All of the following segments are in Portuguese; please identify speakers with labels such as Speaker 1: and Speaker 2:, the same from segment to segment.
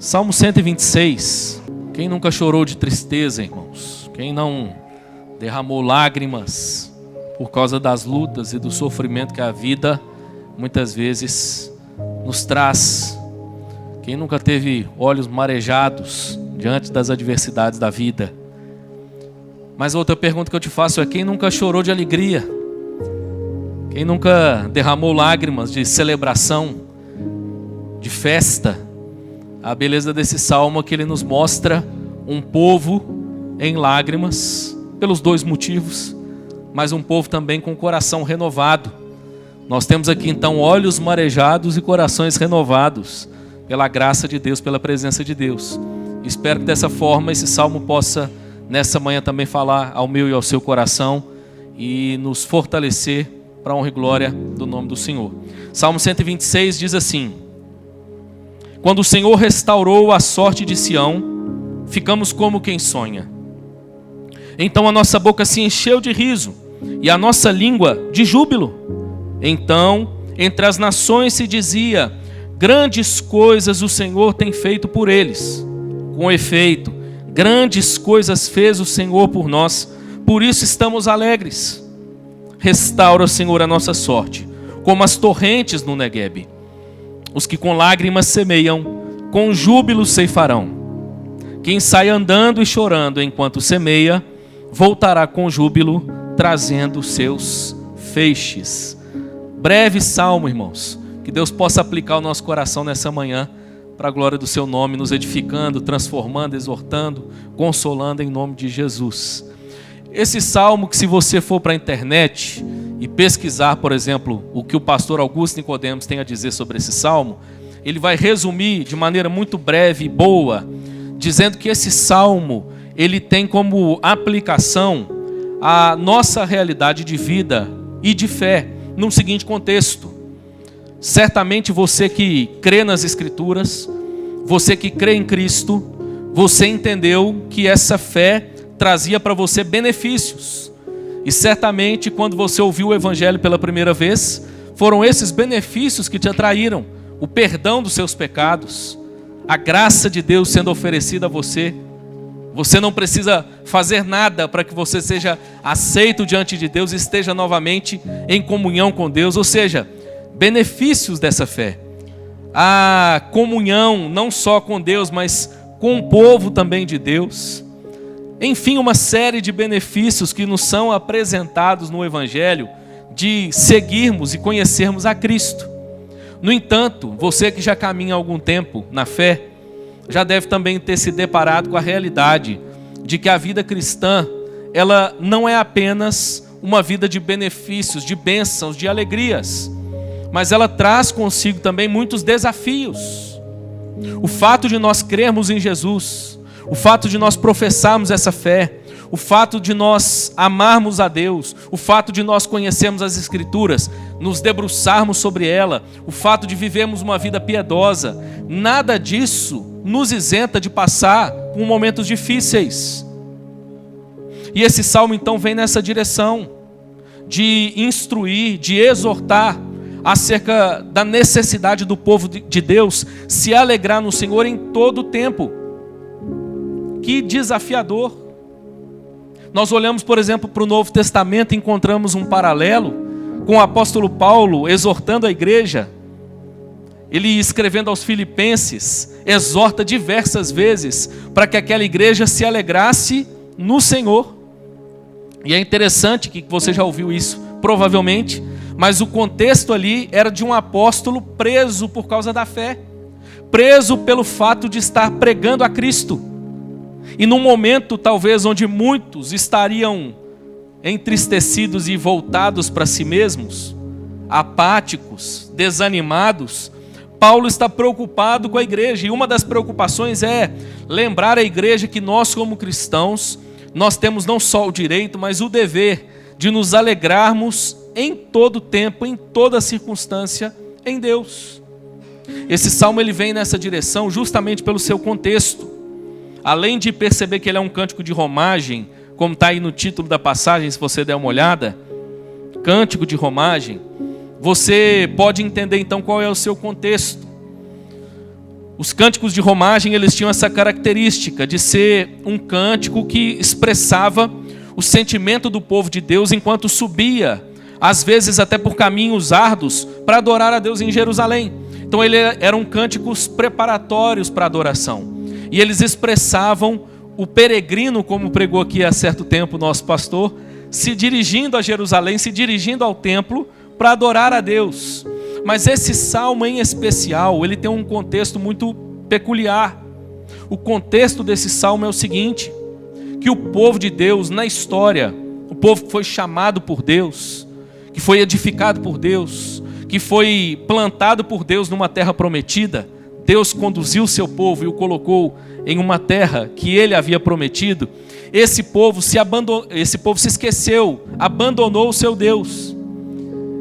Speaker 1: Salmo 126. Quem nunca chorou de tristeza, irmãos? Quem não derramou lágrimas por causa das lutas e do sofrimento que a vida muitas vezes nos traz? Quem nunca teve olhos marejados diante das adversidades da vida? Mas outra pergunta que eu te faço é: quem nunca chorou de alegria? Quem nunca derramou lágrimas de celebração, de festa? A beleza desse salmo é que ele nos mostra um povo em lágrimas, pelos dois motivos, mas um povo também com coração renovado. Nós temos aqui então olhos marejados e corações renovados, pela graça de Deus, pela presença de Deus. Espero que dessa forma esse salmo possa, nessa manhã, também falar ao meu e ao seu coração e nos fortalecer para a honra e glória do nome do Senhor. Salmo 126 diz assim: quando o Senhor restaurou a sorte de Sião, ficamos como quem sonha. Então a nossa boca se encheu de riso e a nossa língua de júbilo. Então, entre as nações se dizia: grandes coisas o Senhor tem feito por eles. Com efeito, grandes coisas fez o Senhor por nós, por isso estamos alegres. Restaura, Senhor, a nossa sorte, como as torrentes no Neguebe. Os que com lágrimas semeiam, com júbilo ceifarão. Quem sai andando e chorando enquanto semeia, voltará com júbilo, trazendo seus feixes. Breve salmo, irmãos, que Deus possa aplicar ao nosso coração nessa manhã, para a glória do seu nome, nos edificando, transformando, exortando, consolando em nome de Jesus. Esse salmo, que se você for para a internet e pesquisar, por exemplo, o que o pastor Augusto Nicodemos tem a dizer sobre esse salmo, ele vai resumir de maneira muito breve e boa, dizendo que esse salmo, ele tem como aplicação a nossa realidade de vida e de fé, num seguinte contexto. Certamente você que crê nas Escrituras, você que crê em Cristo, você entendeu que essa fé trazia para você benefícios. E certamente quando você ouviu o Evangelho pela primeira vez, foram esses benefícios que te atraíram: o perdão dos seus pecados, a graça de Deus sendo oferecida a você. Você não precisa fazer nada para que você seja aceito diante de Deus e esteja novamente em comunhão com Deus. Ou seja, benefícios dessa fé. A comunhão não só com Deus, mas com o povo também de Deus. Enfim, uma série de benefícios que nos são apresentados no Evangelho, de seguirmos e conhecermos a Cristo. No entanto, você que já caminha há algum tempo na fé, já deve também ter se deparado com a realidade de que a vida cristã, ela não é apenas uma vida de benefícios, de bênçãos, de alegrias, mas ela traz consigo também muitos desafios. O fato de nós crermos em Jesus, o fato de nós professarmos essa fé, o fato de nós amarmos a Deus, o fato de nós conhecermos as Escrituras, nos debruçarmos sobre ela, o fato de vivermos uma vida piedosa, nada disso nos isenta de passar por momentos difíceis. E esse salmo então vem nessa direção, de instruir, de exortar acerca da necessidade do povo de Deus se alegrar no Senhor em todo o tempo. Que desafiador! Nós olhamos, por exemplo, para o Novo Testamento e encontramos um paralelo com o apóstolo Paulo exortando a igreja. Ele, escrevendo aos Filipenses, exorta diversas vezes para que aquela igreja se alegrasse no Senhor. E é interessante que você já ouviu isso, provavelmente, mas o contexto ali era de um apóstolo preso por causa da fé, preso pelo fato de estar pregando a Cristo. E num momento talvez onde muitos estariam entristecidos e voltados para si mesmos, apáticos, desanimados, Paulo está preocupado com a igreja. E uma das preocupações é lembrar a igreja que nós, como cristãos, nós temos não só o direito, mas o dever de nos alegrarmos em todo tempo, em toda circunstância, em Deus. Esse salmo ele vem nessa direção justamente pelo seu contexto. Além de perceber que ele é um cântico de romagem, como está aí no título da passagem, se você der uma olhada, cântico de romagem, você pode entender então qual é o seu contexto. Os cânticos de romagem, eles tinham essa característica de ser um cântico que expressava o sentimento do povo de Deus enquanto subia, às vezes até por caminhos árduos, para adorar a Deus em Jerusalém. Então eram cânticos preparatórios para a adoração. E eles expressavam o peregrino, como pregou aqui há certo tempo o nosso pastor, se dirigindo a Jerusalém, se dirigindo ao templo para adorar a Deus. Mas esse salmo em especial, ele tem um contexto muito peculiar. O contexto desse salmo é o seguinte: que o povo de Deus na história, o povo que foi chamado por Deus, que foi edificado por Deus, que foi plantado por Deus numa terra prometida, Deus conduziu o seu povo e o colocou em uma terra que ele havia prometido. Esse povo se esqueceu, abandonou o seu Deus.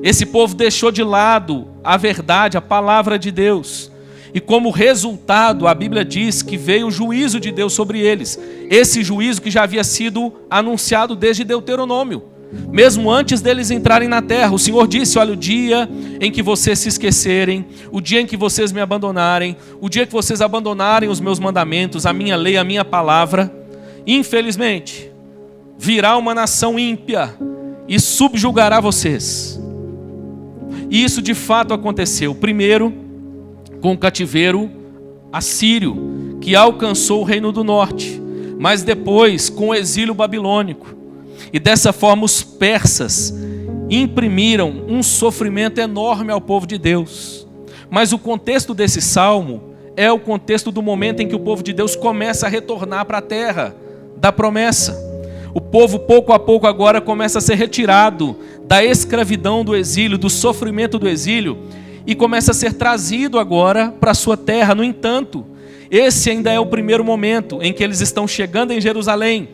Speaker 1: Esse povo deixou de lado a verdade, a palavra de Deus. E como resultado, a Bíblia diz que veio o juízo de Deus sobre eles. Esse juízo que já havia sido anunciado desde Deuteronômio. Mesmo antes deles entrarem na terra, o Senhor disse: olha, o dia em que vocês se esquecerem, o dia em que vocês me abandonarem, o dia que vocês abandonarem os meus mandamentos, a minha lei, a minha palavra, infelizmente, virá uma nação ímpia e subjugará vocês. E isso de fato aconteceu. Primeiro, com o cativeiro assírio, que alcançou o reino do norte, mas depois com o exílio babilônico. E dessa forma os persas imprimiram um sofrimento enorme ao povo de Deus. Mas o contexto desse salmo é o contexto do momento em que o povo de Deus começa a retornar para a terra da promessa. O povo pouco a pouco agora começa a ser retirado da escravidão do exílio, do sofrimento do exílio, e começa a ser trazido agora para a sua terra. No entanto, esse ainda é o primeiro momento em que eles estão chegando em Jerusalém.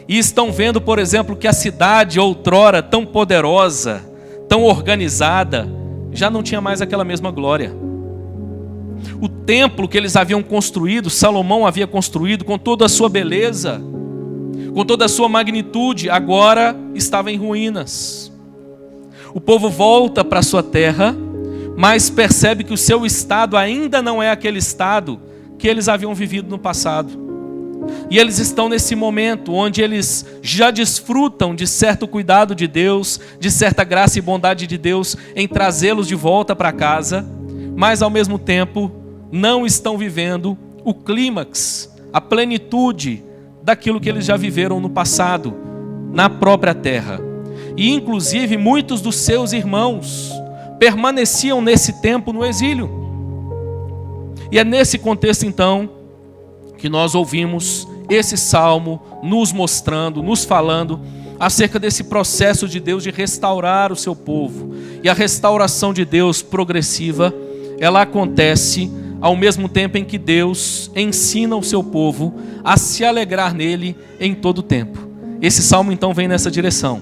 Speaker 1: E estão vendo, por exemplo, que a cidade outrora tão poderosa, tão organizada, já não tinha mais aquela mesma glória. O templo que eles haviam construído, Salomão havia construído com toda a sua beleza, com toda a sua magnitude, agora estava em ruínas. O povo volta para a sua terra, mas percebe que o seu estado ainda não é aquele estado que eles haviam vivido no passado. E eles estão nesse momento onde eles já desfrutam de certo cuidado de Deus, de certa graça e bondade de Deus em trazê-los de volta para casa, mas ao mesmo tempo não estão vivendo o clímax, a plenitude daquilo que eles já viveram no passado, na própria terra. E inclusive muitos dos seus irmãos permaneciam nesse tempo no exílio. E é nesse contexto então que nós ouvimos esse salmo nos mostrando, nos falando acerca desse processo de Deus de restaurar o seu povo. E a restauração de Deus progressiva, ela acontece ao mesmo tempo em que Deus ensina o seu povo a se alegrar nele em todo o tempo. Esse salmo então vem nessa direção,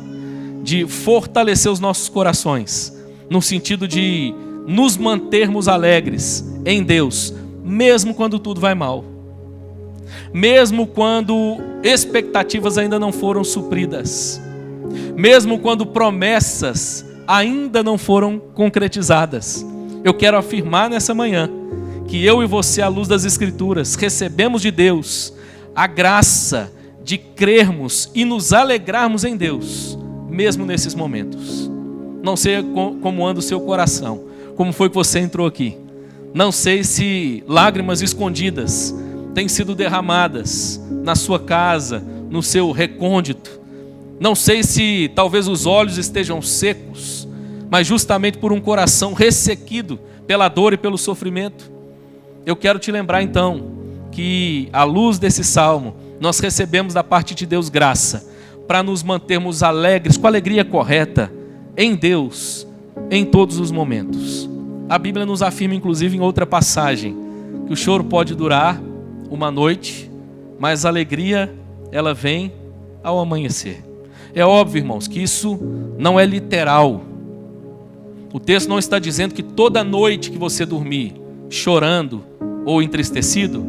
Speaker 1: de fortalecer os nossos corações, no sentido de nos mantermos alegres em Deus, mesmo quando tudo vai mal. Mesmo quando expectativas ainda não foram supridas, mesmo quando promessas ainda não foram concretizadas. Eu quero afirmar nessa manhã que eu e você, à luz das Escrituras, recebemos de Deus a graça de crermos e nos alegrarmos em Deus, mesmo nesses momentos. Não sei como anda o seu coração, como foi que você entrou aqui. Não sei se lágrimas escondidas têm sido derramadas na sua casa, no seu recôndito. Não sei se talvez os olhos estejam secos, mas justamente por um coração ressequido pela dor e pelo sofrimento. Eu quero te lembrar então que, à luz desse salmo, nós recebemos da parte de Deus graça para nos mantermos alegres, com a alegria correta, em Deus, em todos os momentos. A Bíblia nos afirma, inclusive, em outra passagem, que o choro pode durar uma noite, mas a alegria, ela vem ao amanhecer. É óbvio, irmãos, que isso não é literal. O texto não está dizendo que toda noite que você dormir chorando ou entristecido,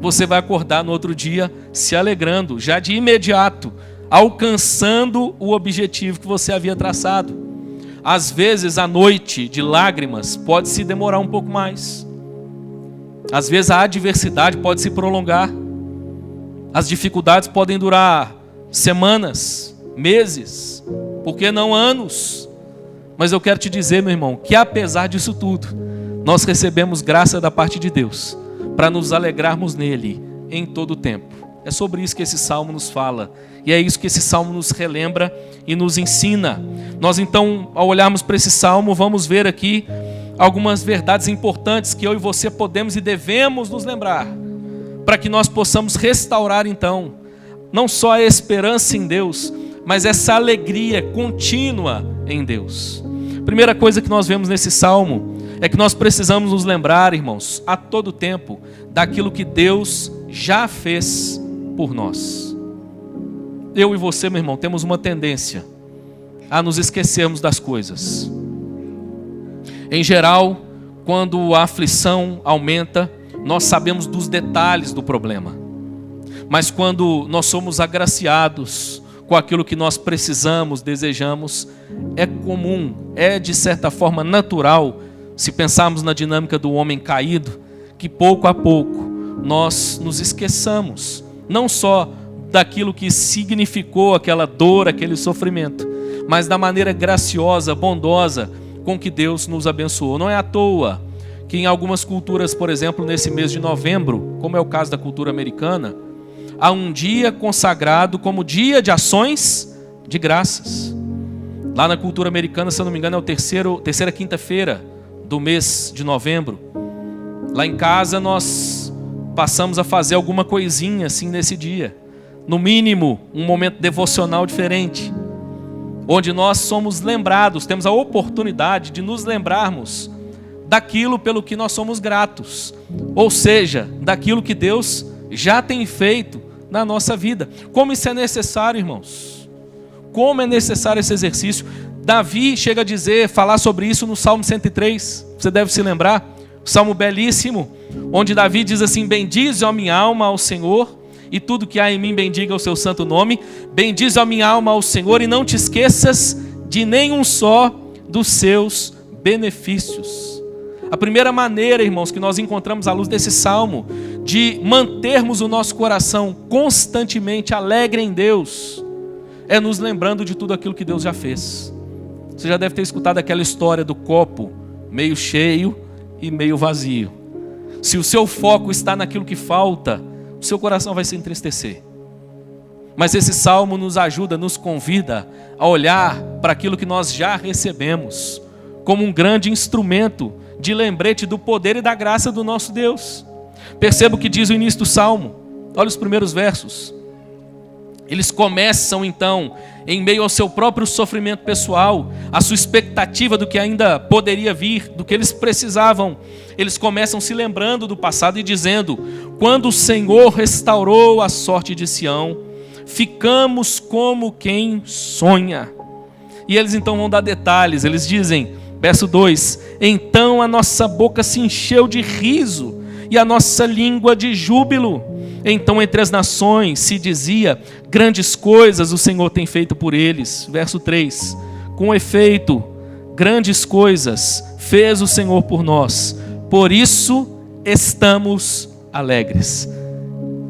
Speaker 1: você vai acordar no outro dia se alegrando, já de imediato, alcançando o objetivo que você havia traçado. Às vezes a noite de lágrimas pode se demorar um pouco mais. Às vezes a adversidade pode se prolongar. As dificuldades podem durar semanas, meses, por que não anos? Mas eu quero te dizer, meu irmão, que apesar disso tudo, nós recebemos graça da parte de Deus para nos alegrarmos nele em todo o tempo. É sobre isso que esse salmo nos fala. E é isso que esse salmo nos relembra e nos ensina. Nós então, ao olharmos para esse salmo, vamos ver aqui algumas verdades importantes que eu e você podemos e devemos nos lembrar, para que nós possamos restaurar então, não só a esperança em Deus, mas essa alegria contínua em Deus. Primeira coisa que nós vemos nesse salmo é que nós precisamos nos lembrar, irmãos, a todo tempo, daquilo que Deus já fez por nós. Eu e você, meu irmão, temos uma tendência a nos esquecermos das coisas. Em geral, quando a aflição aumenta, nós sabemos dos detalhes do problema. Mas quando nós somos agraciados com aquilo que nós precisamos, desejamos, é comum, é de certa forma natural, se pensarmos na dinâmica do homem caído, que pouco a pouco nós nos esqueçamos, não só daquilo que significou aquela dor, aquele sofrimento, mas da maneira graciosa, bondosa com que Deus nos abençoou. Não é à toa que em algumas culturas, por exemplo, nesse mês de novembro, como é o caso da cultura americana, há um dia consagrado como dia de ações de graças. Lá na cultura americana, se eu não me engano, é a terceira quinta-feira do mês de novembro. Lá em casa nós passamos a fazer alguma coisinha assim nesse dia. No mínimo, um momento devocional diferente, onde nós somos lembrados, temos a oportunidade de nos lembrarmos daquilo pelo que nós somos gratos, ou seja, daquilo que Deus já tem feito na nossa vida. Como isso é necessário, irmãos? Como é necessário esse exercício? Davi chega a dizer, falar sobre isso no Salmo 103, você deve se lembrar, salmo belíssimo, onde Davi diz assim: bendize, ó minha alma, ao Senhor, e tudo que há em mim bendiga o seu santo nome. Bendize a minha alma ao Senhor e não te esqueças de nenhum só dos seus benefícios. A primeira maneira, irmãos, que nós encontramos à luz desse salmo, de mantermos o nosso coração constantemente alegre em Deus, é nos lembrando de tudo aquilo que Deus já fez. Você já deve ter escutado aquela história do copo meio cheio e meio vazio. Se o seu foco está naquilo que falta, o seu coração vai se entristecer. Mas esse salmo nos ajuda, nos convida a olhar para aquilo que nós já recebemos, como um grande instrumento de lembrete do poder e da graça do nosso Deus. Perceba o que diz o início do salmo. Olha os primeiros versos. Eles começam então, em meio ao seu próprio sofrimento pessoal, a sua expectativa do que ainda poderia vir, do que eles precisavam. Eles começam se lembrando do passado e dizendo: quando o Senhor restaurou a sorte de Sião, ficamos como quem sonha. E eles então vão dar detalhes. Eles dizem, verso 2: então a nossa boca se encheu de riso e a nossa língua de júbilo. Então entre as nações se dizia: grandes coisas o Senhor tem feito por eles. Verso 3: com efeito, grandes coisas fez o Senhor por nós, por isso estamos alegres.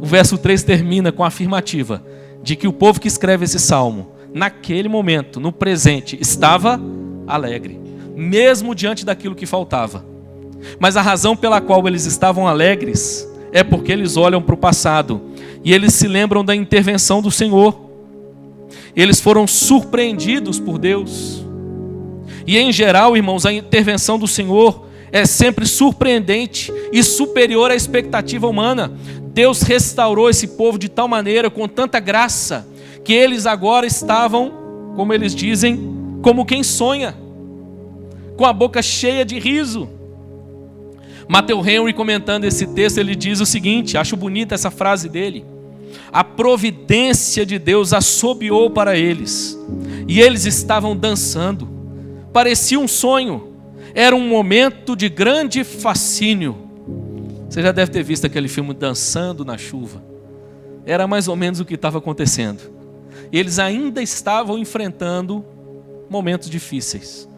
Speaker 1: O verso 3 termina com a afirmativa de que o povo que escreve esse salmo, naquele momento, no presente, estava alegre, mesmo diante daquilo que faltava. Mas a razão pela qual eles estavam alegres é porque eles olham para o passado e eles se lembram da intervenção do Senhor. Eles foram surpreendidos por Deus. E em geral, irmãos, a intervenção do Senhor é sempre surpreendente e superior à expectativa humana. Deus restaurou esse povo de tal maneira, com tanta graça, que eles agora estavam, como eles dizem, como quem sonha, com a boca cheia de riso. Matthew Henry, comentando esse texto, ele diz o seguinte, acho bonita essa frase dele: a providência de Deus assobiou para eles, e eles estavam dançando. Parecia um sonho, era um momento de grande fascínio. Você já deve ter visto aquele filme Dançando na Chuva. Era mais ou menos o que estava acontecendo. Eles ainda estavam enfrentando momentos difíceis.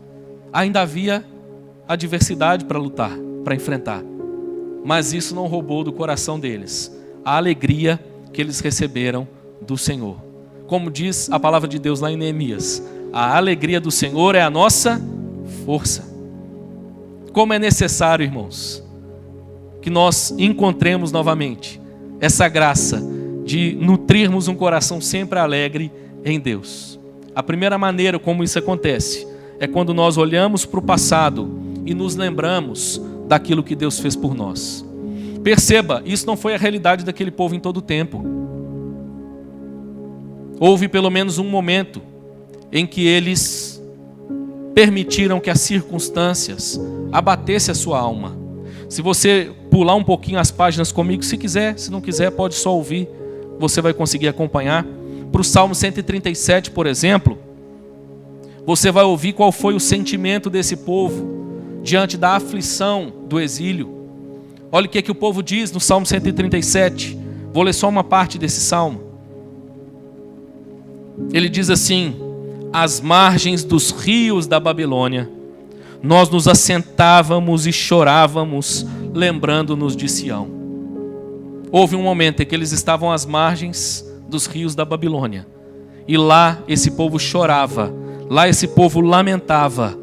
Speaker 1: Ainda havia adversidade para lutar, para enfrentar. mas isso não roubou do coração deles a alegria que eles receberam do Senhor. Como diz a palavra de Deus lá em Neemias, a alegria do Senhor é a nossa força. Como é necessário, irmãos, que nós encontremos novamente essa graça de nutrirmos um coração sempre alegre em Deus. A primeira maneira como isso acontece é quando nós olhamos para o passado e nos lembramos daquilo que Deus fez por nós. Perceba, isso não foi a realidade daquele povo em todo o tempo. Houve pelo menos um momento em que eles permitiram que as circunstâncias abatessem a sua alma. Se você pular um pouquinho as páginas comigo, se quiser, se não quiser, pode só ouvir, você vai conseguir acompanhar. Para o Salmo 137, por exemplo, você vai ouvir qual foi o sentimento desse povo diante da aflição do exílio. Olha o que o povo diz no Salmo 137. Vou ler só uma parte desse salmo. Ele diz assim: às margens dos rios da Babilônia, nós nos assentávamos e chorávamos, lembrando-nos de Sião. Houve um momento em que eles estavam às margens dos rios da Babilônia, e lá esse povo chorava, lá esse povo lamentava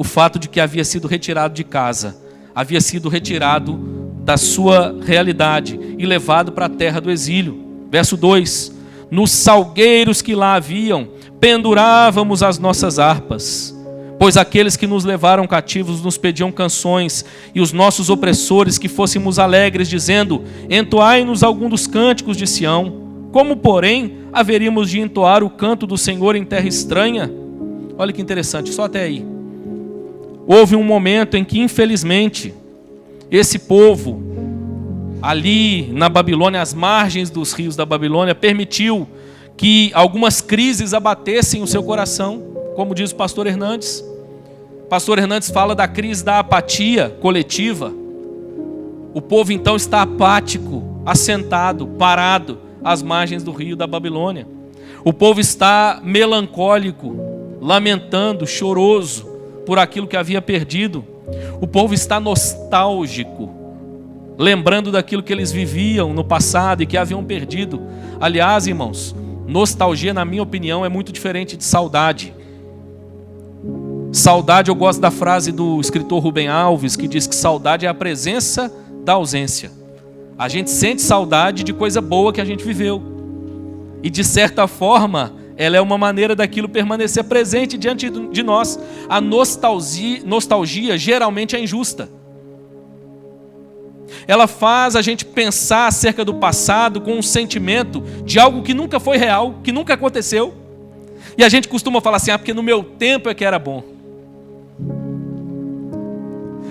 Speaker 1: o fato de que havia sido retirado de casa, havia sido retirado da sua realidade e levado para a terra do exílio. Verso 2: nos salgueiros que lá haviam, pendurávamos as nossas harpas, pois aqueles que nos levaram cativos nos pediam canções, e os nossos opressores que fôssemos alegres, dizendo: entoai-nos algum dos cânticos de Sião. Como, porém, haveríamos de entoar o canto do Senhor em terra estranha? Olha que interessante, só até aí. Houve um momento em que, infelizmente, esse povo, ali na Babilônia, às margens dos rios da Babilônia, permitiu que algumas crises abatessem o seu coração, como diz o pastor Hernandes. O pastor Hernandes fala da crise da apatia coletiva. O povo então está apático, assentado, parado, às margens do rio da Babilônia. O povo está melancólico, lamentando, choroso por aquilo que havia perdido. O povo está nostálgico, lembrando daquilo que eles viviam no passado e que haviam perdido. Aliás, irmãos, nostalgia, na minha opinião, é muito diferente de saudade. Saudade, eu gosto da frase do escritor Rubem Alves, que diz que saudade é a presença da ausência. A gente sente saudade de coisa boa que a gente viveu. E de certa forma, ela é uma maneira daquilo permanecer presente diante de nós. A nostalgia geralmente é injusta. Ela faz a gente pensar acerca do passado com um sentimento de algo que nunca foi real, que nunca aconteceu. E a gente costuma falar assim: porque no meu tempo é que era bom.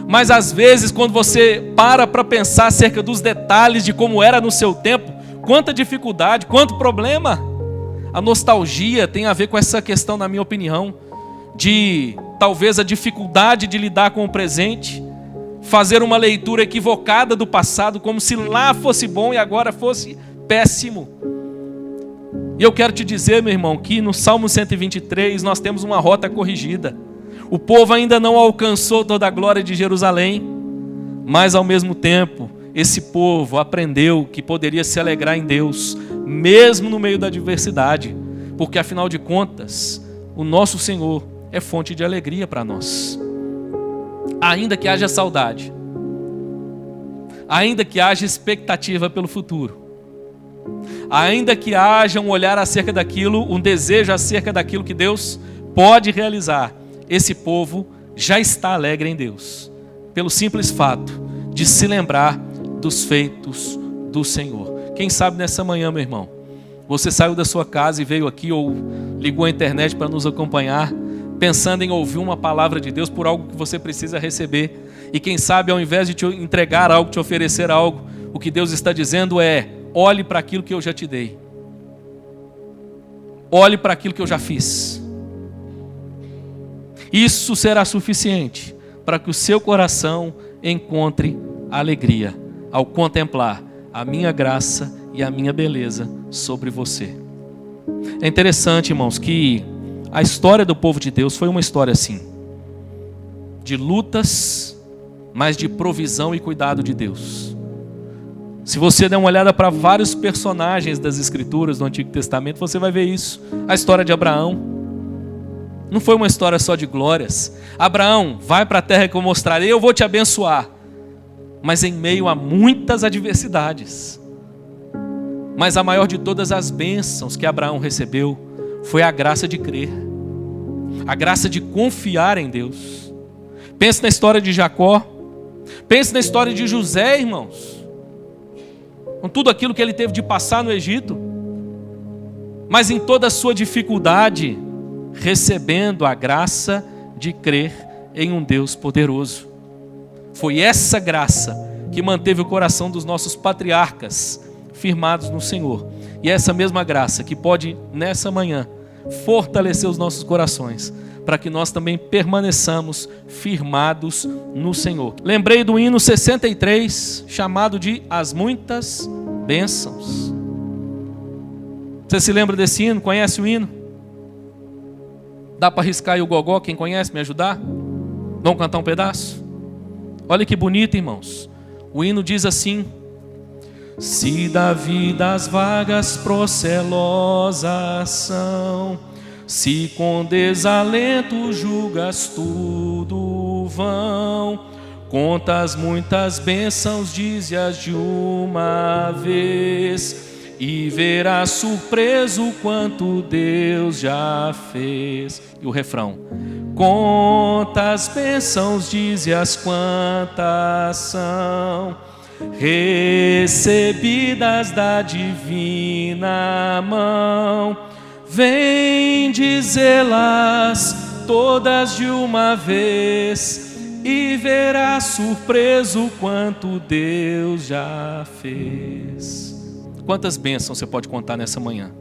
Speaker 1: Mas às vezes, quando você para pensar acerca dos detalhes de como era no seu tempo, quanta dificuldade, quanto problema. A nostalgia tem a ver com essa questão, na minha opinião, de talvez a dificuldade de lidar com o presente, fazer uma leitura equivocada do passado, como se lá fosse bom e agora fosse péssimo. E eu quero te dizer, meu irmão, que no Salmo 123 nós temos uma rota corrigida. O povo ainda não alcançou toda a glória de Jerusalém, mas ao mesmo tempo, esse povo aprendeu que poderia se alegrar em Deus, mesmo no meio da adversidade, porque afinal de contas, o nosso Senhor é fonte de alegria para nós. Ainda que haja saudade, ainda que haja expectativa pelo futuro, ainda que haja um olhar acerca daquilo, um desejo acerca daquilo que Deus pode realizar, esse povo já está alegre em Deus, pelo simples fato de se lembrar dos feitos do Senhor. Quem sabe nessa manhã, meu irmão, você saiu da sua casa e veio aqui ou ligou a internet para nos acompanhar, pensando em ouvir uma palavra de Deus por algo que você precisa receber. E quem sabe, ao invés de te entregar algo, te oferecer algo, o que Deus está dizendo é: olhe para aquilo que eu já te dei. Olhe para aquilo que eu já fiz. Isso será suficiente para que o seu coração encontre alegria ao contemplar a minha graça e a minha beleza sobre você. É interessante, irmãos, que a história do povo de Deus foi uma história assim, de lutas, mas de provisão e cuidado de Deus. Se você der uma olhada para vários personagens das Escrituras do Antigo Testamento, você vai ver isso. A história de Abraão não foi uma história só de glórias. Abraão, vai para a terra que eu mostrarei, eu vou te abençoar. Mas em meio a muitas adversidades. Mas a maior de todas as bênçãos que Abraão recebeu foi a graça de crer. A graça de confiar em Deus. Pense na história de Jacó. Pense na história de José, irmãos. Com tudo aquilo que ele teve de passar no Egito. Mas em toda a sua dificuldade, recebendo a graça de crer em um Deus poderoso. Foi essa graça que manteve o coração dos nossos patriarcas firmados no Senhor. E é essa mesma graça que pode, nessa manhã, fortalecer os nossos corações, para que nós também permaneçamos firmados no Senhor. Lembrei do hino 63, chamado de As Muitas Bênçãos. Você se lembra desse hino? Conhece o hino? Dá para riscar aí o gogó? Quem conhece, me ajudar? Vamos cantar um pedaço? Olha que bonito, irmãos. O hino diz assim: se da vida as vagas procelosas são, se com desalento julgas tudo vão, contas muitas bênçãos, dize-as de uma vez, e verás surpreso quanto Deus já fez. E o refrão: contas bênçãos, dize-as quantas são, recebidas da divina mão, vem dizê-las todas de uma vez, e verás surpreso quanto Deus já fez. Quantas bênçãos você pode contar nessa manhã?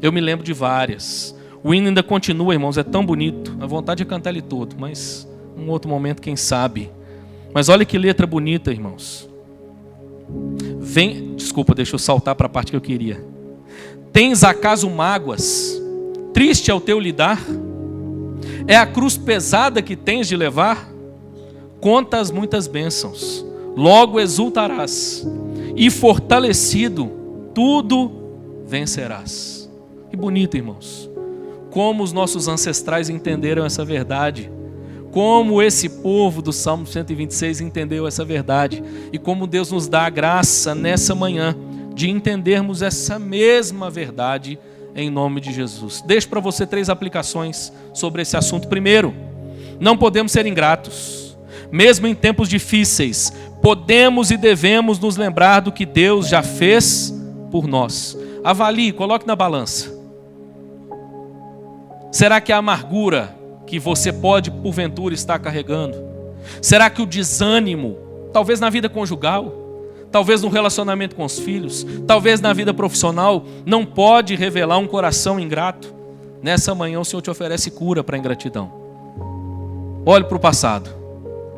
Speaker 1: Eu me lembro de várias. O hino ainda continua, irmãos, é tão bonito. A vontade de cantar ele todo, mas num outro momento, quem sabe. Mas olha que letra bonita, irmãos. Desculpa, deixa eu saltar para a parte que eu queria. Tens acaso mágoas? Triste é o teu lidar? É a cruz pesada que tens de levar? Conta as muitas bênçãos, logo exultarás, e fortalecido, tudo vencerás. Que bonito, irmãos. Como os nossos ancestrais entenderam essa verdade. Como esse povo do Salmo 126 entendeu essa verdade. E como Deus nos dá a graça nessa manhã de entendermos essa mesma verdade em nome de Jesus. Deixo para você 3 aplicações sobre esse assunto. Primeiro, não podemos ser ingratos. Mesmo em tempos difíceis, podemos e devemos nos lembrar do que Deus já fez por nós. Avalie, coloque na balança. Será que a amargura que você pode, porventura, estar carregando? Será que o desânimo, talvez na vida conjugal, talvez no relacionamento com os filhos, talvez na vida profissional, não pode revelar um coração ingrato? Nessa manhã o Senhor te oferece cura para a ingratidão. Olhe para o passado.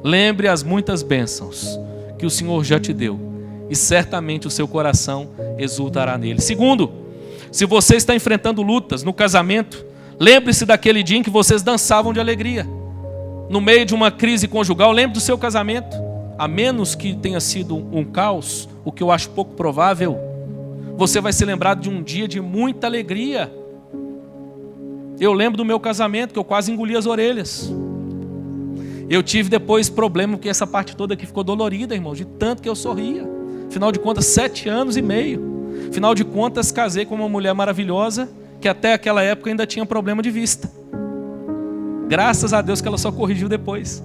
Speaker 1: Lembre as muitas bênçãos que o Senhor já te deu, e certamente o seu coração exultará nele. Segundo, se você está enfrentando lutas no casamento, lembre-se daquele dia em que vocês dançavam de alegria. No meio de uma crise conjugal, lembre do seu casamento. A menos que tenha sido um caos, o que eu acho pouco provável, você vai ser lembrado de um dia de muita alegria. Eu lembro do meu casamento, que eu quase engoli as orelhas. Eu tive depois problema, porque essa parte toda aqui ficou dolorida, irmão, de tanto que eu sorria. Afinal de contas, 7 anos e meio. Afinal de contas, casei com uma mulher maravilhosa, que até aquela época ainda tinha problema de vista. Graças a Deus que ela só corrigiu depois.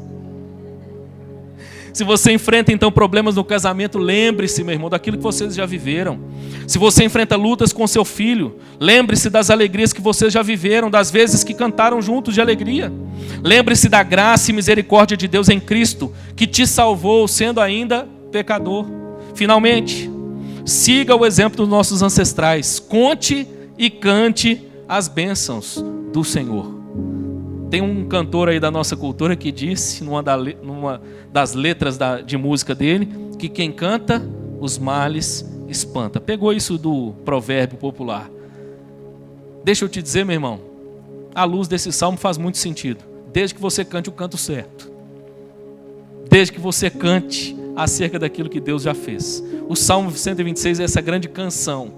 Speaker 1: Se você enfrenta então problemas no casamento, lembre-se, meu irmão, daquilo que vocês já viveram. Se você enfrenta lutas com seu filho, lembre-se das alegrias que vocês já viveram, das vezes que cantaram juntos de alegria. Lembre-se da graça e misericórdia de Deus em Cristo, que te salvou sendo ainda pecador. Finalmente, siga o exemplo dos nossos ancestrais. Conte e cante as bênçãos do Senhor. Tem um cantor aí da nossa cultura que disse, numa das letras de música dele, que quem canta, os males espanta. Pegou isso do provérbio popular. Deixa eu te dizer, meu irmão, a luz desse salmo faz muito sentido. Desde que você cante o canto certo. Desde que você cante acerca daquilo que Deus já fez. O Salmo 126 é essa grande canção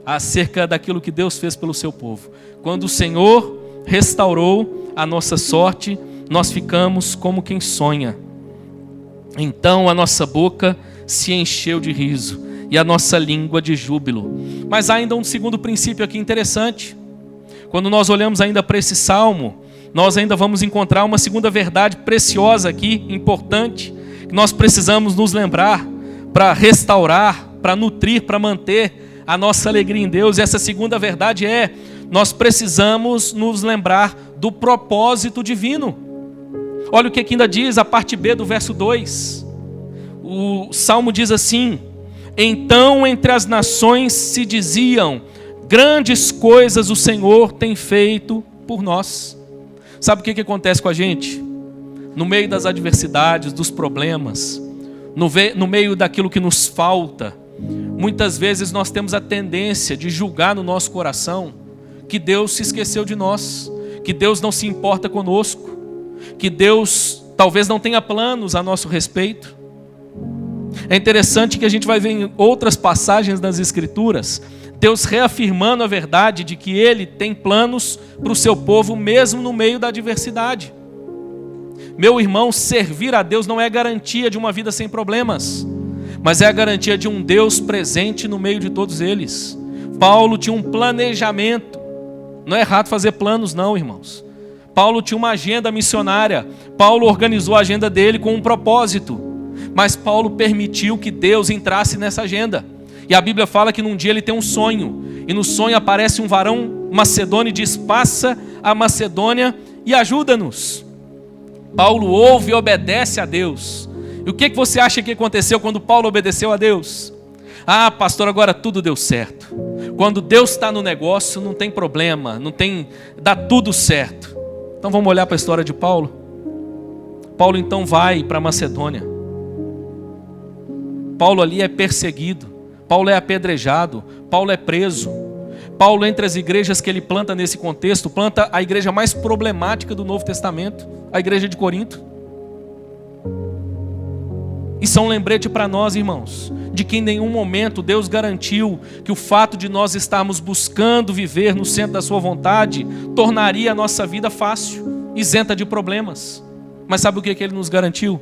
Speaker 1: acerca daquilo que Deus fez pelo seu povo. Quando o Senhor restaurou a nossa sorte, nós ficamos como quem sonha. Então a nossa boca se encheu de riso e a nossa língua de júbilo. Mas há ainda um segundo princípio aqui interessante. Quando nós olhamos ainda para esse salmo, nós ainda vamos encontrar uma segunda verdade preciosa aqui, importante, que nós precisamos nos lembrar para restaurar, para nutrir, para manter a nossa alegria em Deus. E essa segunda verdade é: nós precisamos nos lembrar do propósito divino. Olha o que aqui ainda diz a parte B do verso 2. O salmo diz assim: então entre as nações se diziam, grandes coisas o Senhor tem feito por nós. Sabe o que acontece com a gente? No meio das adversidades, dos problemas, no meio daquilo que nos falta, muitas vezes nós temos a tendência de julgar no nosso coração que Deus se esqueceu de nós, que Deus não se importa conosco, que Deus talvez não tenha planos a nosso respeito. É interessante que a gente vai ver em outras passagens das Escrituras Deus reafirmando a verdade de que Ele tem planos para o seu povo mesmo no meio da adversidade. Meu irmão, servir a Deus não é garantia de uma vida sem problemas, mas é a garantia de um Deus presente no meio de todos eles. Paulo tinha um planejamento. Não é errado fazer planos não, irmãos. Paulo tinha uma agenda missionária. Paulo organizou a agenda dele com um propósito. Mas Paulo permitiu que Deus entrasse nessa agenda. E a Bíblia fala que num dia ele tem um sonho. E no sonho aparece um varão macedônio e diz: passa a Macedônia e ajuda-nos. Paulo ouve e obedece a Deus. E o que você acha que aconteceu quando Paulo obedeceu a Deus? Ah, pastor, agora tudo deu certo. Quando Deus está no negócio, não tem problema, dá tudo certo. Então vamos olhar para a história de Paulo. Paulo então vai para Macedônia. Paulo ali é perseguido. Paulo é apedrejado. Paulo é preso. Paulo, entre as igrejas que ele planta nesse contexto, planta a igreja mais problemática do Novo Testamento, a igreja de Corinto. Isso é um lembrete para nós, irmãos, de que em nenhum momento Deus garantiu que o fato de nós estarmos buscando viver no centro da sua vontade tornaria a nossa vida fácil, isenta de problemas. Mas sabe o que Ele nos garantiu?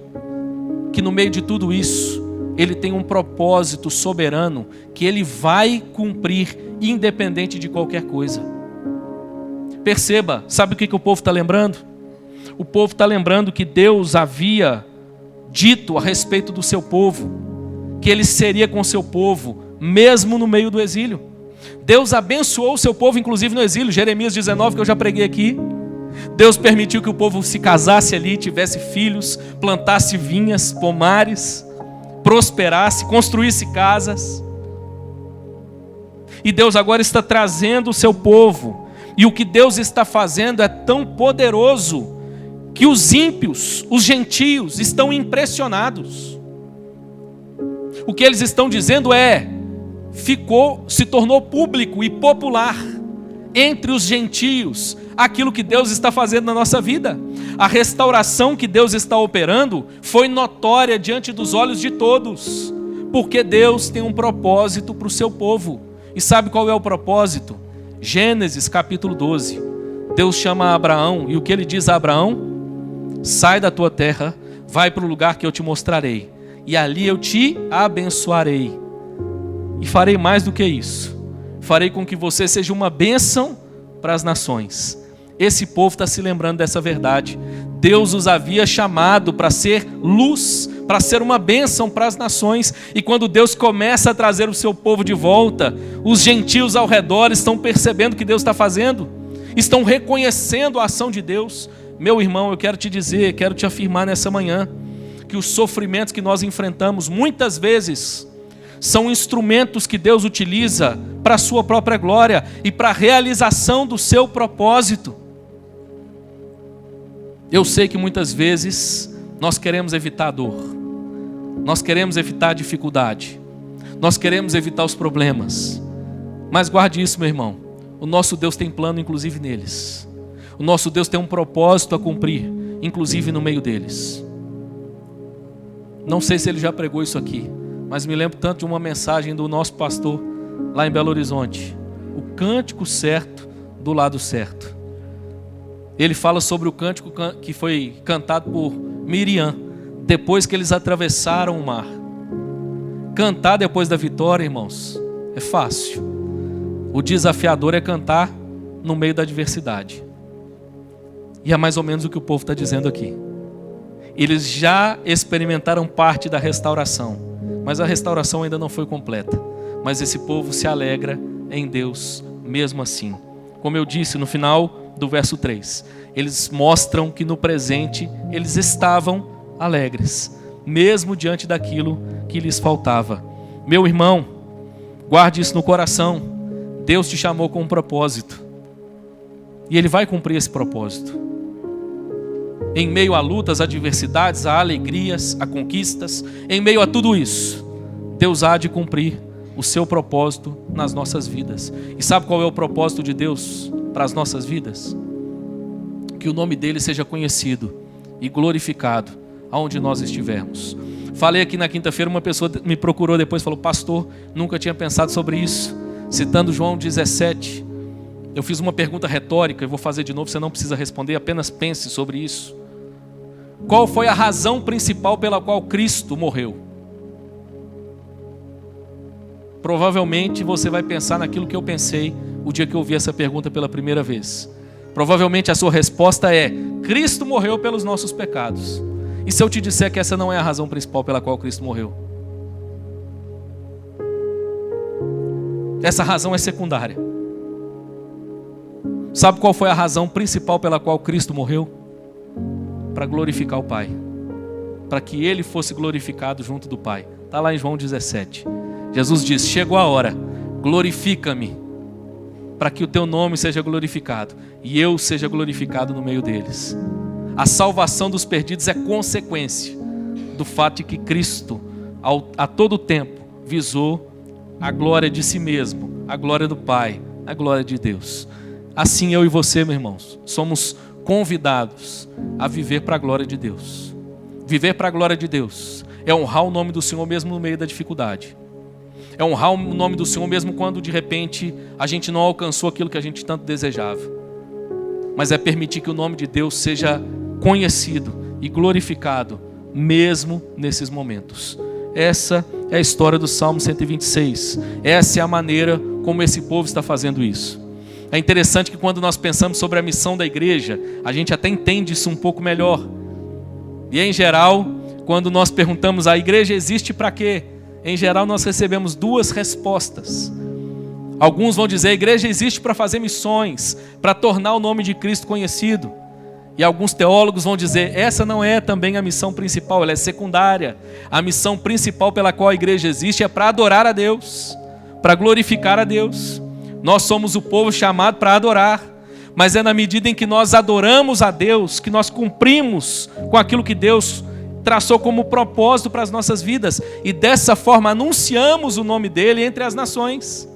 Speaker 1: Que no meio de tudo isso, Ele tem um propósito soberano que Ele vai cumprir independente de qualquer coisa. Perceba, sabe o que o povo está lembrando? O povo está lembrando que Deus havia dito a respeito do seu povo, que Ele seria com o seu povo, mesmo no meio do exílio. Deus abençoou o seu povo, inclusive no exílio. Jeremias 19, que eu já preguei aqui. Deus permitiu que o povo se casasse ali, tivesse filhos, plantasse vinhas, pomares, prosperasse, construísse casas. E Deus agora está trazendo o seu povo. E o que Deus está fazendo é tão poderoso que os ímpios, os gentios, estão impressionados. O que eles estão dizendo é: se tornou público e popular entre os gentios aquilo que Deus está fazendo na nossa vida. A restauração que Deus está operando foi notória diante dos olhos de todos, porque Deus tem um propósito para o seu povo. E sabe qual é o propósito? Gênesis capítulo 12. Deus chama Abraão, e o que ele diz a Abraão? Sai da tua terra, vai para o lugar que eu te mostrarei, e ali eu te abençoarei. E farei mais do que isso. Farei com que você seja uma bênção para as nações. Esse povo está se lembrando dessa verdade. Deus os havia chamado para ser luz, para ser uma bênção para as nações. E quando Deus começa a trazer o seu povo de volta, os gentios ao redor estão percebendo o que Deus está fazendo, estão reconhecendo a ação de Deus. Meu irmão, eu quero te dizer, quero te afirmar nessa manhã, que os sofrimentos que nós enfrentamos muitas vezes são instrumentos que Deus utiliza para a sua própria glória e para a realização do seu propósito. Eu sei que muitas vezes nós queremos evitar a dor, nós queremos evitar a dificuldade, nós queremos evitar os problemas, mas guarde isso, meu irmão, o nosso Deus tem plano inclusive neles. O nosso Deus tem um propósito a cumprir, inclusive no meio deles. Não sei se ele já pregou isso aqui, mas me lembro tanto de uma mensagem do nosso pastor lá em Belo Horizonte. O cântico certo do lado certo. Ele fala sobre o cântico que foi cantado por Miriam, depois que eles atravessaram o mar. Cantar depois da vitória, irmãos, é fácil. O desafiador é cantar no meio da adversidade. E é mais ou menos o que o povo está dizendo aqui. Eles já experimentaram parte da restauração, mas a restauração ainda não foi completa. Mas esse povo se alegra em Deus mesmo assim. Como eu disse no final do verso 3, eles mostram que no presente eles estavam alegres, mesmo diante daquilo que lhes faltava. Meu irmão, guarde isso no coração. Deus te chamou com um propósito, e Ele vai cumprir esse propósito. Em meio a lutas, adversidades, a alegrias, a conquistas, em meio a tudo isso, Deus há de cumprir o seu propósito nas nossas vidas. E sabe qual é o propósito de Deus para as nossas vidas? Que o nome dele seja conhecido e glorificado aonde nós estivermos. Falei aqui na quinta-feira, uma pessoa me procurou depois e falou: pastor, nunca tinha pensado sobre isso. Citando João 17, eu fiz uma pergunta retórica, eu vou fazer de novo, você não precisa responder, apenas pense sobre isso. Qual foi a razão principal pela qual Cristo morreu? Provavelmente você vai pensar naquilo que eu pensei o dia que eu ouvi essa pergunta pela primeira vez. Provavelmente a sua resposta é: Cristo morreu pelos nossos pecados. E se eu te disser que essa não é a razão principal pela qual Cristo morreu? Essa razão é secundária. Sabe qual foi a razão principal pela qual Cristo morreu? Para glorificar o Pai, para que Ele fosse glorificado junto do Pai. Está lá em João 17. Jesus diz: chegou a hora, glorifica-me, para que o teu nome seja glorificado e eu seja glorificado no meio deles. A salvação dos perdidos é consequência do fato de que Cristo, a todo tempo, visou a glória de si mesmo, a glória do Pai, a glória de Deus. Assim eu e você, meus irmãos, somos convidados a viver para a glória de Deus. Viver para a glória de Deus é honrar o nome do Senhor mesmo no meio da dificuldade. É honrar o nome do Senhor mesmo quando de repente a gente não alcançou aquilo que a gente tanto desejava. Mas é permitir que o nome de Deus seja conhecido e glorificado mesmo nesses momentos. Essa é a história do Salmo 126. Essa é a maneira como esse povo está fazendo isso. É interessante que quando nós pensamos sobre a missão da igreja, a gente até entende isso um pouco melhor. E em geral, quando nós perguntamos: a igreja existe para quê? Em geral nós recebemos duas respostas. Alguns vão dizer: a igreja existe para fazer missões, para tornar o nome de Cristo conhecido. E alguns teólogos vão dizer: essa não é também a missão principal, ela é secundária. A missão principal pela qual a igreja existe é para adorar a Deus, para glorificar a Deus. Nós somos o povo chamado para adorar, mas é na medida em que nós adoramos a Deus que nós cumprimos com aquilo que Deus traçou como propósito para as nossas vidas, e dessa forma anunciamos o nome dele entre as nações.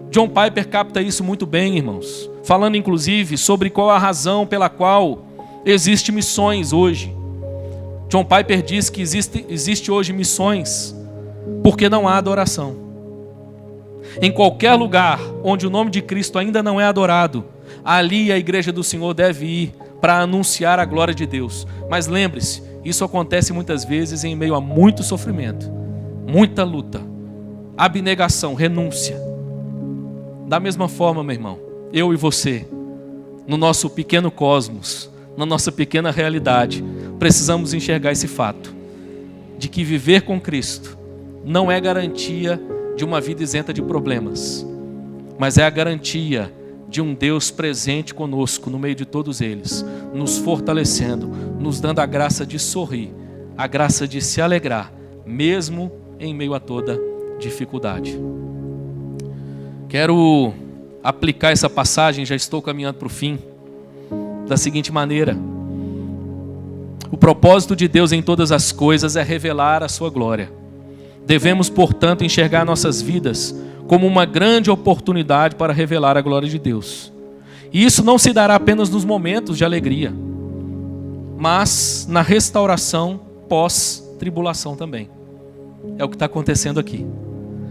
Speaker 1: John Piper capta isso muito bem, irmãos, falando inclusive sobre qual a razão pela qual existem missões hoje. John Piper diz que existe hoje missões porque não há adoração. Em qualquer lugar onde o nome de Cristo ainda não é adorado, ali a igreja do Senhor deve ir para anunciar a glória de Deus. Mas lembre-se, isso acontece muitas vezes em meio a muito sofrimento, muita luta, abnegação, renúncia. Da mesma forma, meu irmão, eu e você, no nosso pequeno cosmos, na nossa pequena realidade, precisamos enxergar esse fato, de que viver com Cristo não é garantia de uma vida isenta de problemas, mas é a garantia de um Deus presente conosco no meio de todos eles, nos fortalecendo, nos dando a graça de sorrir, a graça de se alegrar, mesmo em meio a toda dificuldade. Quero aplicar essa passagem, já estou caminhando para o fim, da seguinte maneira: o propósito de Deus em todas as coisas é revelar a sua glória. Devemos, portanto, enxergar nossas vidas como uma grande oportunidade para revelar a glória de Deus. E isso não se dará apenas nos momentos de alegria, mas na restauração pós-tribulação também. É o que está acontecendo aqui.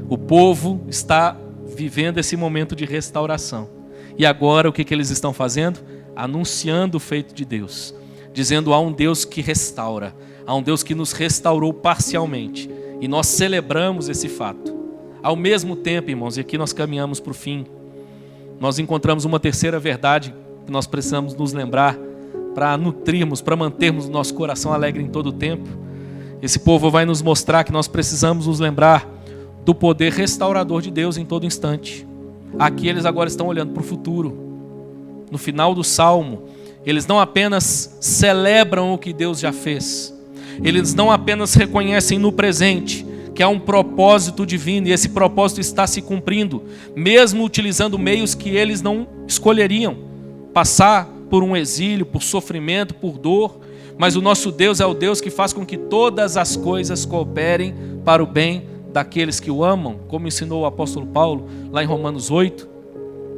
Speaker 1: O povo está vivendo esse momento de restauração. E agora o que eles estão fazendo? Anunciando o feito de Deus. Dizendo: há um Deus que restaura. Há um Deus que nos restaurou parcialmente. E nós celebramos esse fato. Ao mesmo tempo, irmãos, e aqui nós caminhamos para o fim, nós encontramos uma terceira verdade que nós precisamos nos lembrar para nutrirmos, para mantermos o nosso coração alegre em todo o tempo. Esse povo vai nos mostrar que nós precisamos nos lembrar do poder restaurador de Deus em todo instante. Aqui eles agora estão olhando para o futuro. No final do Salmo, eles não apenas celebram o que Deus já fez, eles não apenas reconhecem no presente que há um propósito divino e esse propósito está se cumprindo, mesmo utilizando meios que eles não escolheriam, passar por um exílio, por sofrimento, por dor, mas o nosso Deus é o Deus que faz com que todas as coisas cooperem para o bem daqueles que o amam, como ensinou o apóstolo Paulo lá em Romanos 8,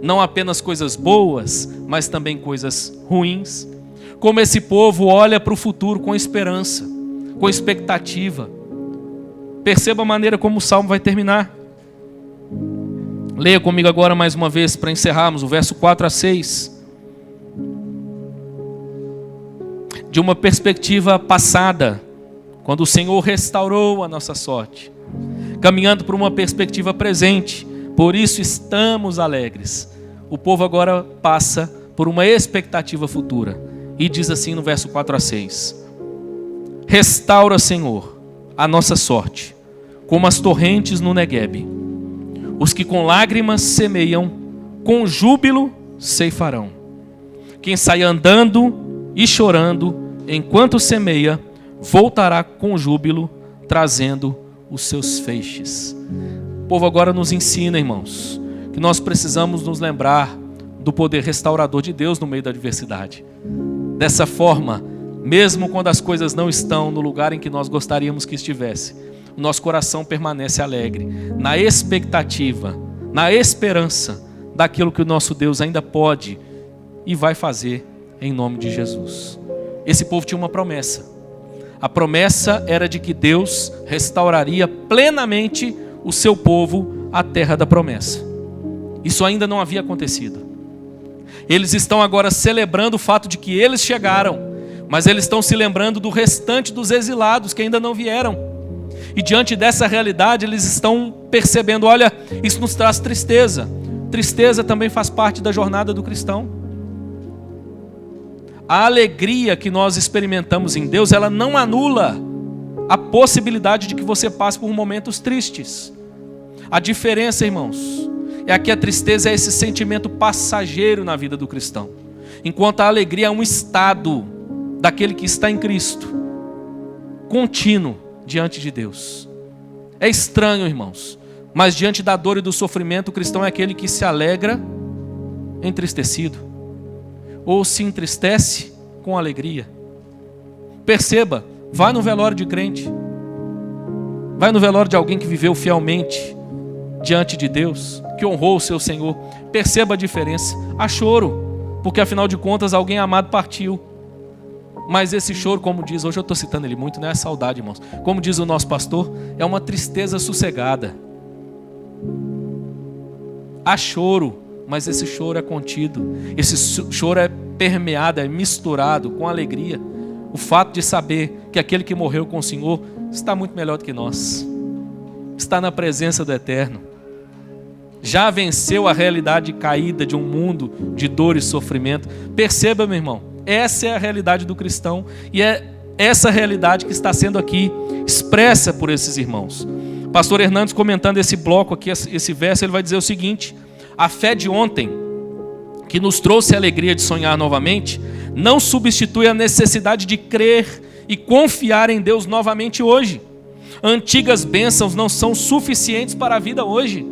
Speaker 1: não apenas coisas boas, mas também coisas ruins. Como esse povo olha para o futuro com esperança, com expectativa. Perceba a maneira como o Salmo vai terminar. Leia comigo agora mais uma vez para encerrarmos o verso 4 a 6. De uma perspectiva passada, quando o Senhor restaurou a nossa sorte, caminhando para uma perspectiva presente, por isso estamos alegres. O povo agora passa por uma expectativa futura e diz assim no verso 4 a 6: restaura, Senhor, a nossa sorte, como as torrentes no Neguebe. Os que com lágrimas semeiam, com júbilo ceifarão. Quem sai andando e chorando, enquanto semeia, voltará com júbilo, trazendo os seus feixes. O povo agora nos ensina, irmãos, que nós precisamos nos lembrar do poder restaurador de Deus no meio da adversidade. Dessa forma, mesmo quando as coisas não estão no lugar em que nós gostaríamos que estivesse, o nosso coração permanece alegre, na expectativa, na esperança daquilo que o nosso Deus ainda pode e vai fazer em nome de Jesus. Esse povo tinha uma promessa. A promessa era de que Deus restauraria plenamente o seu povo à terra da promessa. Isso ainda não havia acontecido. Eles estão agora celebrando o fato de que eles chegaram, mas eles estão se lembrando do restante dos exilados que ainda não vieram. E diante dessa realidade, eles estão percebendo: olha, isso nos traz tristeza. Tristeza também faz parte da jornada do cristão. A alegria que nós experimentamos em Deus, ela não anula a possibilidade de que você passe por momentos tristes. A diferença, irmãos, é que a tristeza é esse sentimento passageiro na vida do cristão, enquanto a alegria é um estado daquele que está em Cristo, contínuo diante de Deus. É estranho, irmãos, mas diante da dor e do sofrimento, o cristão é aquele que se alegra entristecido, ou se entristece com alegria. Perceba, vai no velório de crente, vai no velório de alguém que viveu fielmente diante de Deus, que honrou o seu Senhor. Perceba a diferença. Há choro, porque afinal de contas alguém amado partiu. Mas esse choro, como diz, hoje eu estou citando ele muito, não é saudade, irmãos. Como diz o nosso pastor, é uma tristeza sossegada. Há choro, mas esse choro é contido. Esse choro é permeado, é misturado com alegria. O fato de saber que aquele que morreu com o Senhor está muito melhor do que nós. Está na presença do Eterno. Já venceu a realidade caída de um mundo de dor e sofrimento. Perceba, meu irmão, essa é a realidade do cristão e é essa realidade que está sendo aqui expressa por esses irmãos. Pastor Hernandes, comentando esse bloco aqui, esse verso, ele vai dizer o seguinte: a fé de ontem, que nos trouxe a alegria de sonhar novamente, não substitui a necessidade de crer e confiar em Deus novamente hoje. Antigas bênçãos não são suficientes para a vida hoje.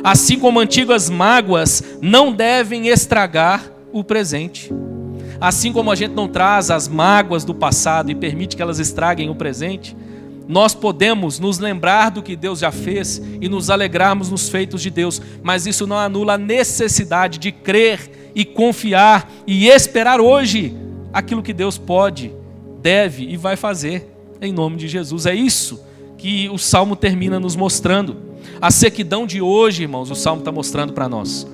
Speaker 1: Assim como antigas mágoas não devem estragar o presente. Assim como a gente não traz as mágoas do passado e permite que elas estraguem o presente, nós podemos nos lembrar do que Deus já fez e nos alegrarmos nos feitos de Deus, mas isso não anula a necessidade de crer e confiar e esperar hoje aquilo que Deus pode, deve e vai fazer. em nome de Jesus. É isso que o Salmo termina nos mostrando. A sequidão de hoje, irmãos, o Salmo está mostrando para nós.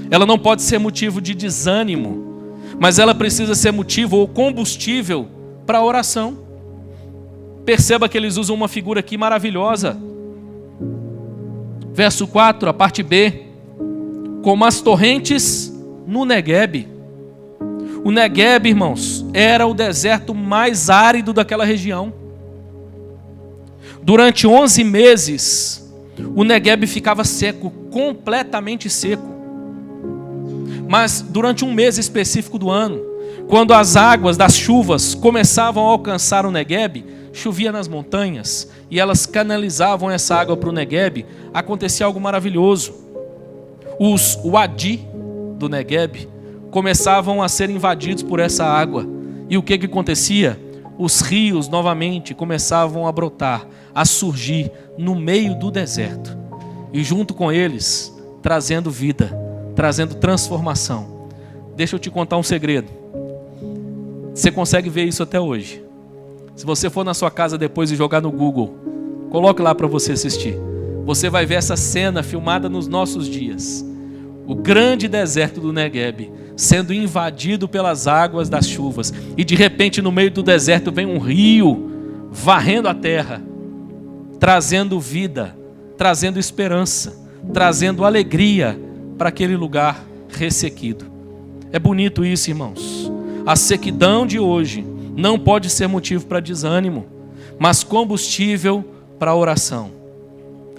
Speaker 1: Ela não pode ser motivo de desânimo, mas ela precisa ser motivo ou combustível para a oração. Perceba que eles usam uma figura aqui maravilhosa. Verso 4, a parte B. Como as torrentes no Neguebe. O Neguebe, irmãos, era o deserto mais árido daquela região. Durante 11 meses, o Neguebe ficava seco, completamente seco. Mas durante um mês específico do ano, quando as águas das chuvas começavam a alcançar o Neguebe, chovia nas montanhas e elas canalizavam essa água para o Neguebe, acontecia algo maravilhoso. Os wadi do Neguebe começavam a ser invadidos por essa água. E o que acontecia? Os rios novamente começavam a brotar, a surgir no meio do deserto. E junto com eles, trazendo vida, trazendo transformação. Deixa eu te contar um segredo. Você consegue ver isso até hoje. Se você for na sua casa depois e jogar no Google, coloque lá para você assistir. Você vai ver essa cena filmada nos nossos dias. O grande deserto do Neguebe sendo invadido pelas águas das chuvas. E de repente no meio do deserto vem um rio varrendo a terra, trazendo vida, trazendo esperança, trazendo alegria para aquele lugar ressequido. É bonito isso, irmãos. A sequidão de hoje não pode ser motivo para desânimo, mas combustível para a oração.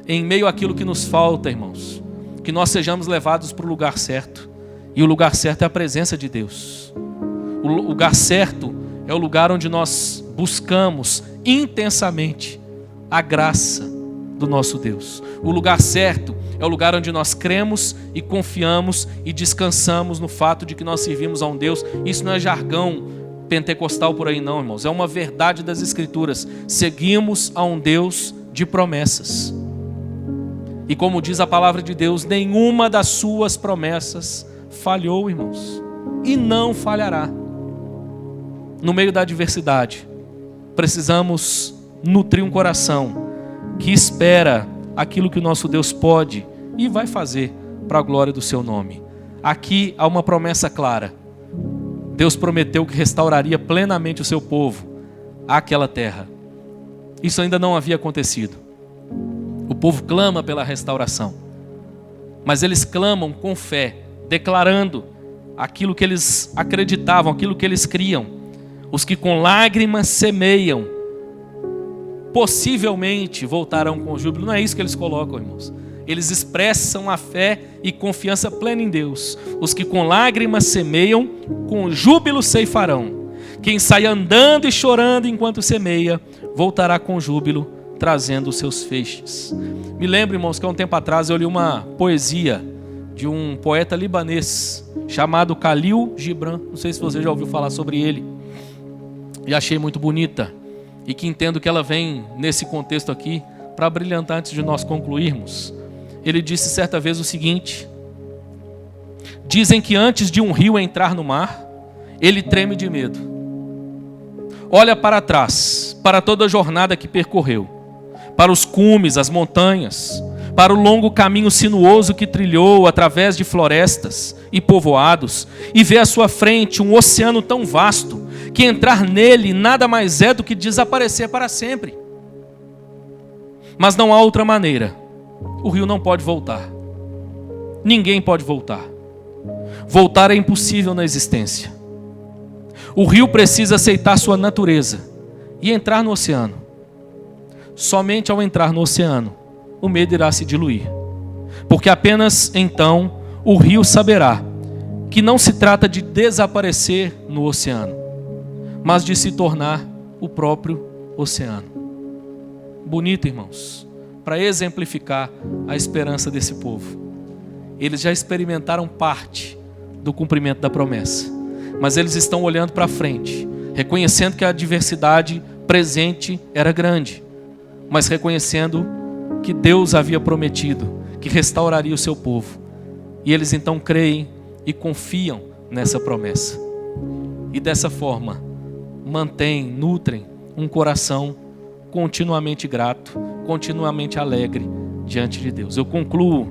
Speaker 1: Em meio àquilo que nos falta, irmãos, que nós sejamos levados para o lugar certo. E o lugar certo é a presença de Deus. O lugar certo é o lugar onde nós buscamos intensamente a graça do nosso Deus. O lugar certo é o lugar onde nós cremos e confiamos e descansamos no fato de que nós servimos a um Deus. Isso não é jargão pentecostal por aí não, irmãos. É uma verdade das Escrituras. Seguimos a um Deus de promessas. E como diz a palavra de Deus, nenhuma das suas promessas falhou, irmãos. E não falhará. No meio da adversidade, precisamos nutrir um coração que espera aquilo que o nosso Deus pode e vai fazer para a glória do seu nome. Aqui há uma promessa clara. Deus prometeu que restauraria plenamente o seu povo àquela terra. Isso ainda não havia acontecido. O povo clama pela restauração, mas eles clamam com fé, declarando aquilo que eles acreditavam, aquilo que eles criam. Os que com lágrimas semeiam, possivelmente voltarão com júbilo. Não é isso que eles colocam, irmãos. Eles expressam a fé e confiança plena em Deus. Os que com lágrimas semeiam, com júbilo ceifarão. Quem sai andando e chorando enquanto semeia, voltará com júbilo, trazendo os seus feixes. Me lembro, irmãos, que há um tempo atrás eu li uma poesia de um poeta libanês chamado Khalil Gibran. Não sei se você já ouviu falar sobre ele. E achei muito bonita. E que entendo que ela vem nesse contexto aqui para brilhantar antes de nós concluirmos. Ele disse certa vez o seguinte: dizem que antes de um rio entrar no mar, ele treme de medo. Olha para trás, para toda a jornada que percorreu, para os cumes, as montanhas, para o longo caminho sinuoso que trilhou através de florestas e povoados, e vê à sua frente um oceano tão vasto, que entrar nele nada mais é do que desaparecer para sempre. Mas não há outra maneira. O rio não pode voltar. Ninguém pode voltar. Voltar é impossível na existência. O rio precisa aceitar sua natureza e entrar no oceano. Somente ao entrar no oceano, o medo irá se diluir. Porque apenas então o rio saberá que não se trata de desaparecer no oceano, mas de se tornar o próprio oceano. Bonito, irmãos, para exemplificar a esperança desse povo. Eles já experimentaram parte do cumprimento da promessa, mas eles estão olhando para frente, reconhecendo que a adversidade presente era grande, mas reconhecendo que Deus havia prometido que restauraria o seu povo. E eles então creem e confiam nessa promessa. E dessa forma, nutrem um coração continuamente grato, continuamente alegre diante de Deus. Eu concluo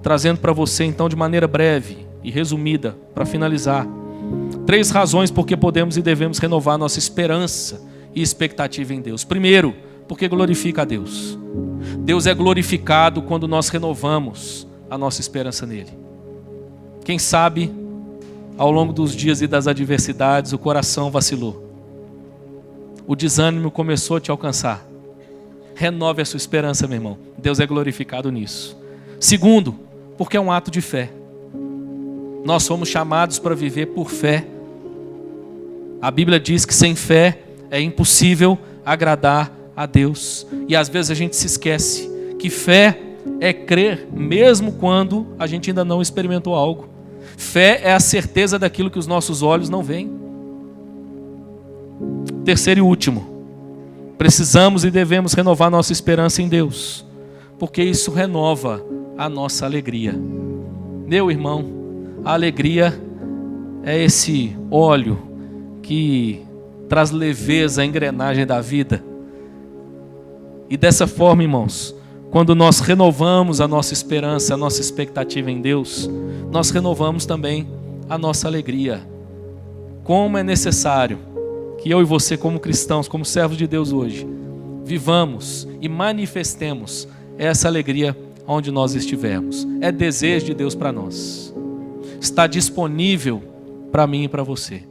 Speaker 1: trazendo para você, então, de maneira breve e resumida, para finalizar, 3 razões por que podemos e devemos renovar nossa esperança e expectativa em Deus. Primeiro, porque glorifica a Deus. Deus é glorificado quando nós renovamos a nossa esperança nele. Quem sabe, ao longo dos dias e das adversidades, o coração vacilou. O desânimo começou a te alcançar. Renove a sua esperança, meu irmão. Deus é glorificado nisso. Segundo, porque é um ato de fé. Nós somos chamados para viver por fé. A Bíblia diz que sem fé é impossível agradar a Deus. E às vezes a gente se esquece que fé é crer mesmo quando a gente ainda não experimentou algo. Fé é a certeza daquilo que os nossos olhos não veem. Terceiro e último, precisamos e devemos renovar nossa esperança em Deus, porque isso renova a nossa alegria. Meu irmão, a alegria é esse óleo que traz leveza à engrenagem da vida. E dessa forma, irmãos, quando nós renovamos a nossa esperança, a nossa expectativa em Deus, nós renovamos também a nossa alegria. Como é necessário que eu e você, como cristãos, como servos de Deus hoje, vivamos e manifestemos essa alegria onde nós estivermos. É desejo de Deus para nós. Está disponível para mim e para você.